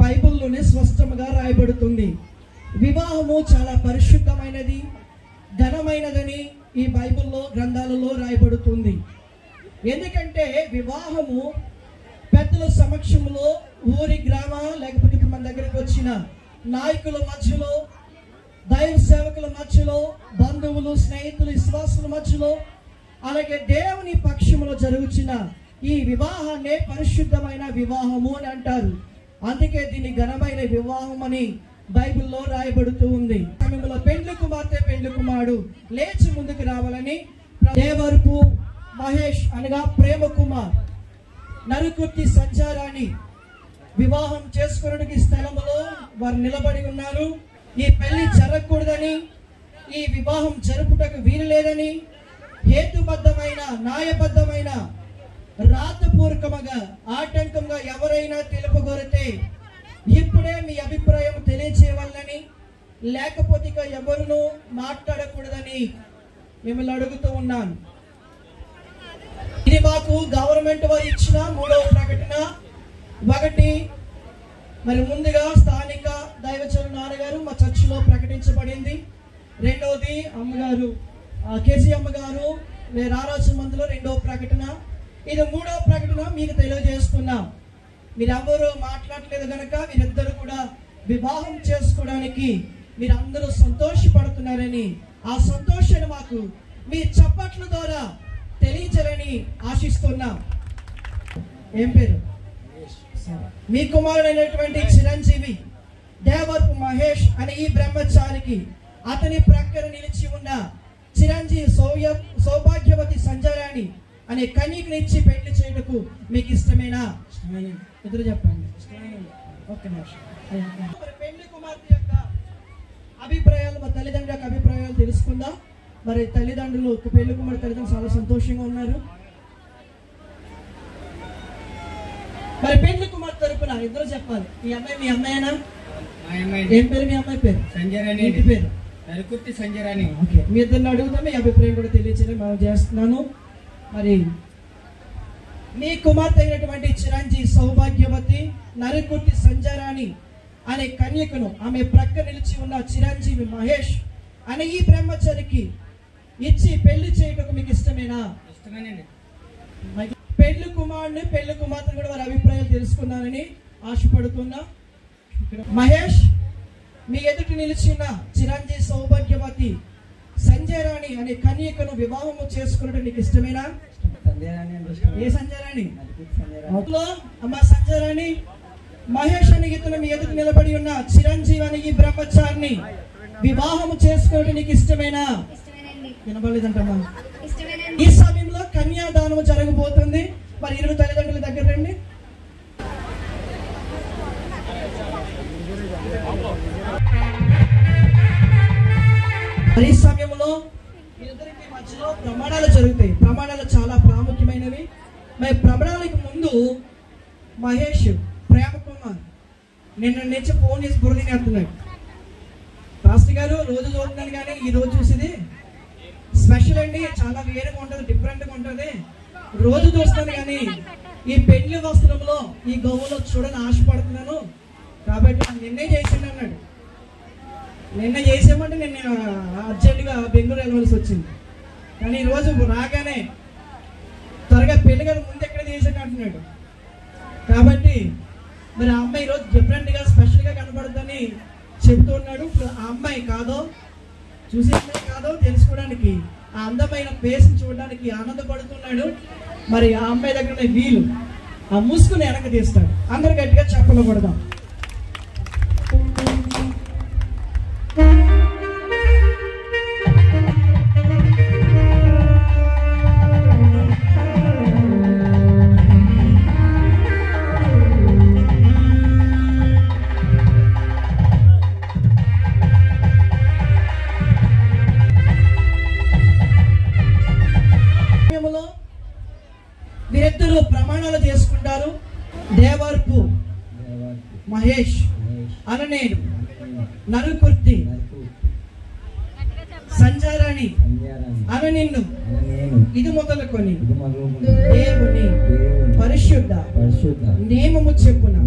బైబిల్లోనే స్పష్టంగా రాయబడుతుంది. వివాహము చాలా పరిశుద్ధమైనది, ఘనమైనదని ఈ బైబిల్లో గ్రంథాలలో రాయబడుతుంది. ఎందుకంటే వివాహము పెద్దల సమక్షంలో, ఊరి గ్రామ లేకపోతే మన దగ్గరికి వచ్చిన నాయకుల మధ్యలో, దైవ సేవకుల మధ్యలో, బంధువులు, స్నేహితులు, విశ్వాసుల మధ్యలో, అలాగే దేవుని పక్షంలో జరుగుతున్న ఈ వివాహాన్నే పరిశుద్ధమైన వివాహము అని అంటారు. అందుకే దీన్ని ఘనమైన వివాహం అని బైబిల్లో రాయబడుతూ ఉంది. సమయంలో పెండ్లి కుమార్తె పెండ్లి కుమారుడు లేచి ముందుకు రావాలని దేవరపు మహేష్ అనగా ప్రేమ కుమార్ నరుకుర్తి సంచారాన్ని వివాహం చేసుకోవడానికి స్థలంలో వారు నిలబడి ఉన్నారు. ఈ పెళ్లి జరగకూడదని, ఈ వివాహం జరుపుటకు వీలు లేదని హేతుబద్ధమైన, న్యాయబద్ధమైన, రాతపూర్వకంగా ఆటంకంగా ఎవరైనా తెలుపగోరితే ఇప్పుడే మీ అభిప్రాయం తెలియచేయాలని, లేకపోతే ఇక ఎవరునూ మాట్లాడకూడదని మిమ్మల్ని అడుగుతూ ఉన్నాను. ఇది మాకు గవర్నమెంట్ వారు ఇచ్చిన 3వ ప్రకటన. ఒకటి మరి ముందుగా స్థానిక దైవజనులు నాన్నగారు మా చర్చిలో ప్రకటించబడింది. రెండవది అమ్మగారు కేసీ అమ్మగారు రారాజు మందులో 2వ ప్రకటన. ఇది 3వ ప్రకటన మీకు తెలియజేస్తున్నాం. మీరెవరూ మాట్లాడలేదు కనుక మీరిద్దరు కూడా వివాహం చేసుకోవడానికి మీరందరూ సంతోషపడుతున్నారని, ఆ సంతోషాన్ని మాకు మీ చప్పట్ల ద్వారా తెలియజేయాలని ఆశిస్తున్నాం. ఏం పేరు? మీ కుమారుడైనటువంటి చిరంజీవి దేవరపు మహేష్ అనే ఈ బ్రహ్మచారికి అతని ప్రక్కన నిలిచి ఉన్న చిరంజీవి సౌభాగ్యవతి సంజరాణి అనే కన్యకనిచ్చి పెళ్లి చేయటకు మీకు ఇష్టమేనా? ఎదురు చెప్పండి. ఒక్క నిమిషం. పెళ్లి కుమార్తె యొక్క అభిప్రాయాలు, మా తల్లిదండ్రుల యొక్క అభిప్రాయాలు తెలుసుకుందాం. మరి తల్లిదండ్రులు, పెళ్లి కుమార్తె తల్లిదండ్రులు చాలా సంతోషంగా ఉన్నారు. మరి పెళ్లి కుమార్తె తరపున ఇద్దరు చెప్పాలి. ఈ అమ్మాయి మీ అమ్మాయినా? ఏం పేరు మీ అమ్మాయి పేరు? సంజరాణి. ఇంటి పేరు? నరుకుర్తి సంజరాణి. ఓకే, మీ ఇద్దరిని అడుగుతాం. మీ అభిప్రాయం కూడా తెలియచేయడం మనం చేస్తున్నాను. మరి మీ కుమార్తె అయినటువంటి చిరంజీవి సౌభాగ్యవతి నరుకుర్తి సంజరాణి అనే కన్యకను ఆమె ప్రక్క నిలిచి ఉన్న చిరంజీవి మహేష్ అనే ఈ బ్రహ్మచారికి ఇచ్చి పెళ్లి చేయటకు మీకు ఇష్టమేనా? ఇష్టమేనండి. పెళ్లి కుమారుని, పెళ్లి కుమార్తెను కూడా వారి అభిప్రాయాలు తెలుసుకున్నానని ఆశపడుతున్నా. మహేష్, మీ ఎదుటి నిలిచిన చిరంజీవి సౌభాగ్యవతి సంజయరాణి అనే కన్యకను వివాహము చేసుకున్నట్టు నీకు ఇష్టమేనా? ఏ సంజయరాణి? అమ్మ సంజయరాణి, మహేష్ అని ఇతను మీ ఎదుటి నిలబడి ఉన్న చిరంజీవి అని ఈ బ్రహ్మచారిని వివాహము చేసుకోవడం నీకు ఇష్టమేనా? వినబడలేదంటమ్మా. ఈ సమయంలో కన్యాదానం జరగబోతుంది. మరి ఇరు తల్లిదండ్రుల దగ్గర రండి. మరి ఈ సమయంలో వీరిద్దరికి మధ్యలో ప్రమాణాలు జరుగుతాయి. ప్రమాణాలు చాలా ప్రాముఖ్యమైనవి. మరి ప్రమాణాలకు ముందు మహేష్ ప్రేమ కుమార్ నిన్న నుంచి ఫోన్ చేసి బుర్రని అంటున్నాడు. పాస్టర్ గారు రోజు చూస్తున్నాను కానీ ఈ రోజు చూసేది స్పెషల్ అండి, చాలా వేరేగా ఉంటుంది, డిఫరెంట్గా ఉంటుంది. రోజు చూస్తాను కానీ ఈ పెళ్లి వస్త్రంలో, ఈ గౌన్లో చూడని ఆశపడుతున్నాను. కాబట్టి నిన్నే చేసిండు అన్నాడు. నిన్న చేసామంటే నిన్న అర్జెంటుగా బెంగళూరు వెళ్ళవలసి వచ్చింది. కానీ ఈరోజు రాగానే త్వరగా పెళ్లి గారు ముందు ఎక్కడ చేసాడు అంటున్నాడు. కాబట్టి మరి ఆ అమ్మాయి ఈరోజు డిఫరెంట్గా స్పెషల్గా కనబడుతుందని చెబుతున్నాడు. ఆ అమ్మాయి కాదో, చూసే అమ్మాయి కాదో తెలుసుకోవడానికి, ఆ అందమైన ఫేస్ని చూడడానికి ఆనందపడుతున్నాడు. మరి ఆ అమ్మాయి దగ్గర వీలు ఆ ముసుగుని వెనక తీస్తాడు. అందరు గట్టిగా చెప్పలు కొడదాం. వీరిద్దరూ ప్రమాణాలు చేసుకుంటారు. దేవరపు మహేష్ అననేను నరుకుర్తి సంజారాణి అన నిన్ను ఇది మొదలుకొని దేవుని పరిశుద్ధ నియమము చెప్పున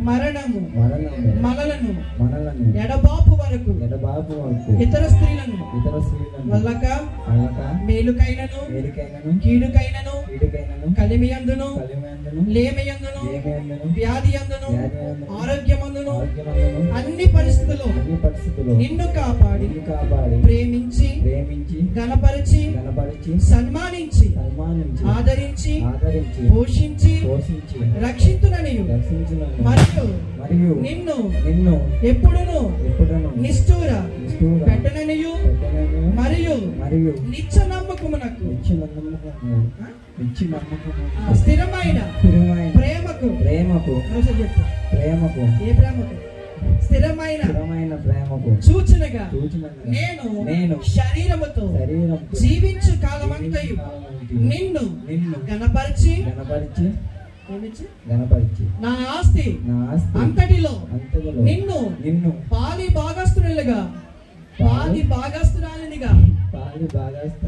మరణము మలలను ఎడబాపు వరకు ఇతర స్త్రీలను వల్లక మేలుకైనను కీడుకైనను కలిమియందును లేమియందును వ్యాధియందును ఆరోగ్యమందును అన్ని పరిస్థితుల్లో నిన్ను కాపాడి ప్రేమించి గణపరిచి సన్మానించి ఆదరించి పోషించి రక్షించుననియు మరియు నిన్ను ఎప్పుడును నిష్ఠూర పెట్టననియు మరియు నిత్య నమ్మకమునకు స్థిరమైన ప్రేమకు ఏ ప్రేమకు స్థిరమైన ప్రేమకు సూచనగా నేను శరీరముతో జీవించు కాలమంతయు నిన్ను గణపరిచి నా ఆస్తి అంతటిలో నిన్ను పాలి భాగస్తునిగా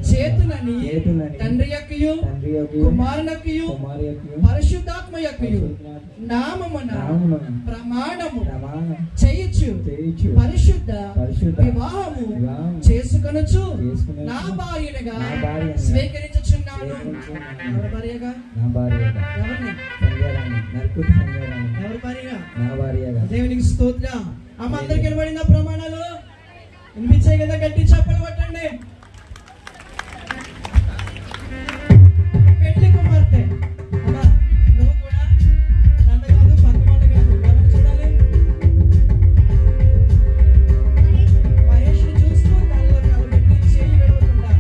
చేతునని తండ్రి యొక్కయు కుమారునొక్కయు పరిశుద్ధాత్మ యొక్కయు నామమున ప్రమాణము చేయుచు పరిశుద్ధ వివాహము చేసుకొనుచు నా భార్యగా స్వీకరించుచున్నాను. ఎవరి భార్యగా? ఎవరి భార్యగా? దేవునికి స్తోత్రం. అమ్మ అందరికి వినబడిన ప్రమాణాలు వినిపించాయి కదా? గట్టి చప్పలు కొట్టండి. పెళ్లి కుమార్తె అమ్మా, నువ్వు కూడా నన్ను కాదు పక్క వాళ్ళు కాదు ఎవరు చూడాలి? మహేష్ చూస్తూ కళ్ళలో కలబెట్టి చేయి విడవకుండా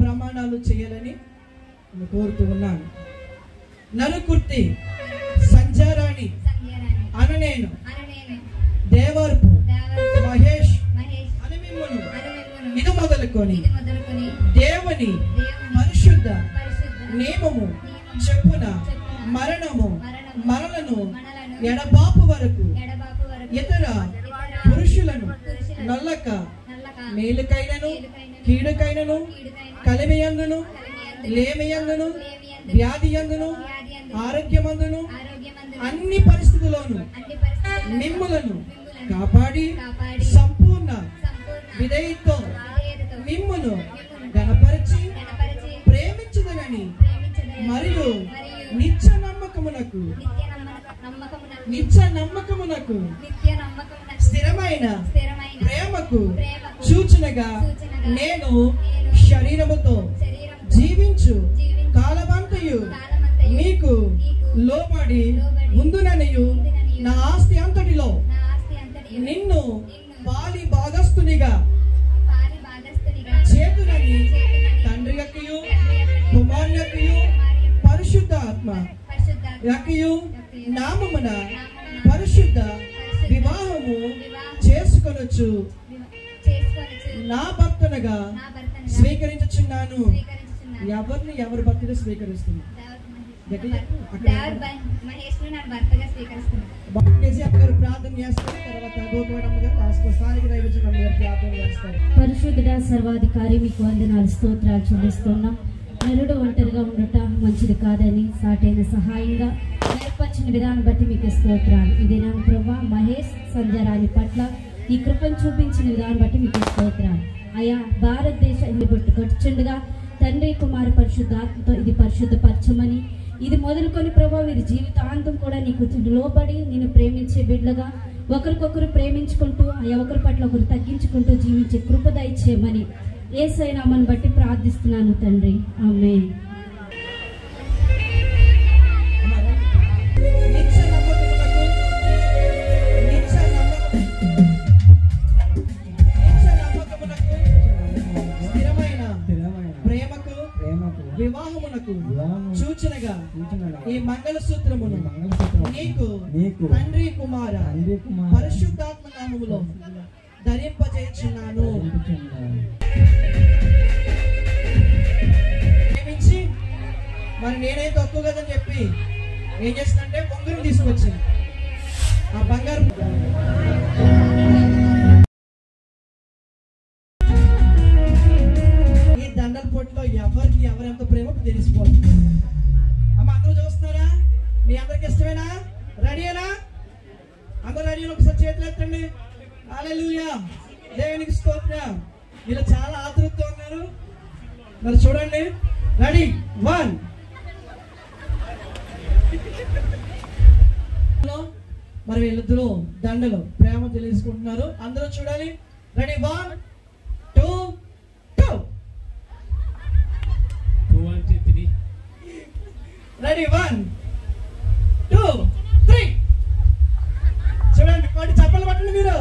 ప్రమాణాలు చేయాలని కోరుతూ ఉన్నాను. నలుకుర్తి సంజారాణి అను నేను దేవర్పు మహేష్ అని మిమ్మల్ని ఇది మొదలుకొని దేవుని పరిశుద్ధ నియమము చెప్పున మరణము మరలను ఎడబాపు వరకు ఇతర పురుషులను నల్లక మేలుకైనను కీడుకైనను కలిమియందును లేమియందును వ్యాధియందును ఆరోగ్యమందును అన్ని పరిస్థితుల్లోనూ మిమ్ములను కాపాడి సంపూర్ణ విధేయతతో మిమ్మును గణపరిచి ప్రేమించుదనని మరియు నిత్య నమ్మకమునకు స్థిరమైన ప్రేమకు సూచనగా నేను శరీరముతో జీవించు కాలమంతయు మీకు లోబడి ఉందుననియు నా ఆస్తి అంతటిలో నిన్ను పాలి భాగస్తునిగా చేతునని తండ్రి యొక్కయు కుమారుని యొక్కయు పరిశుద్ధాత్మ యొక్కయు నామమున పరిశుద్ధ వివాహము చేసుకొనొచ్చు నా భర్తనగా స్వీకరించుచున్నాను. ఎవరి భర్తగా స్వీకరిస్తుంది? పరిశుద్ధుడ సర్వాధికారి మీకు వందనాలు స్తోత్రాలు చెల్లిస్తున్నాం. నరుడు ఒంటరిగా ఉండట మంచిది కాదని సాటైన సహాయంగా ఏర్పరిచిన విధానం బట్టి మీకు స్తోత్రాలు. ఇదేనా ప్రభా మహేష్ సంజరాని పట్ల ఈ కృపను చూపించిన విధానం బట్టి మీకు స్తోత్రాలు. అయా భారతదేశం కట్టుచుండగా తండ్రి కుమార పరిశుద్ధాత్మతో ఇది పరిశుద్ధపరచమని ఇది మొదలుకొని ప్రభావ వీరి జీవితాంతం కూడా నీకు లోబడి నిన్ను ప్రేమించే బిడ్డలుగా ఒకరికొకరు ప్రేమించుకుంటూ ఒకరి పట్ల ఒకరు తగ్గించుకుంటూ జీవించే కృప దయచేయమని యేసయ్య నామమును బట్టి ప్రార్థిస్తున్నాను తండ్రి. ఆమేన్. వివాహమునకు సూచనగా ఈ మంగళసూత్రమును నీకు తండ్రి కుమార పరిశుద్ధాత్మ నామములో ధరింపజేయుచున్నాను. ప్రేమించి మరి నేనైతే తక్కువ కదని చెప్పి ఏం చేస్తుందంటే బొంగురు తీసుకొచ్చింది. ఆ బంగారు ఈ దండల పొట్టులో ఎవరికి అందరూ రెడీ ఒకసారి చేతులు ఎత్తండి. హల్లెలూయా, దేవునికి స్తోత్రం. వీళ్ళు చాలా ఆతృతతో ఉన్నారు. మరి చూడండి, రెడీ 1 మరి వీళ్ళిద్దరూ దండలు ప్రేమ తెలుసుకుంటున్నారు. అందరూ చూడాలి. రెడీ 1 2 2 రెడీ 1 2 3 చూడండి. కోటి చప్పలు పట్టండి మీరు.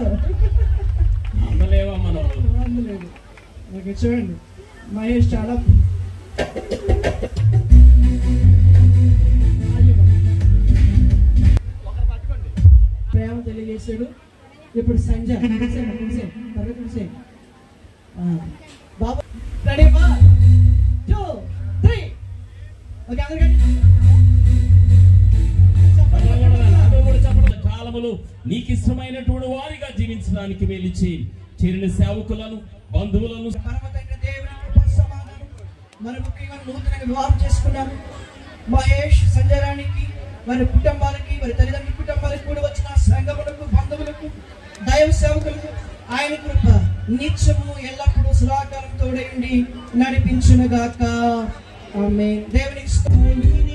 ఓకే, చూడండి మహేష్ చాలా ప్రేమ తెలియజేశాడు. ఇప్పుడు సంజయ్ బాబా రెడీ 1 2 3 ఓకే అందరికీ కాలములు నీకు ఇష్టమైనటువంటి వారిగా జీవించడానికి మేలిచ్చి చేరిన సేవకులను బంధువులను మరి ముఖ్యంగా నూతనంగా వివాహం చేసుకున్నాను మహేష్ సంజయ్ రాణికి, వారి కుటుంబాలకి, వారి తల్లిదండ్రుల కుటుంబాలకు కూడా వచ్చిన సంఘములకు, బంధువులకు, దైవ సేవకులకు ఆయన కృప నిత్యము ఎల్లప్పుడూ సదాకాలం తోడైండి నడిపించునుగాక. ఆమేన్. దేవునికి స్తోత్రం.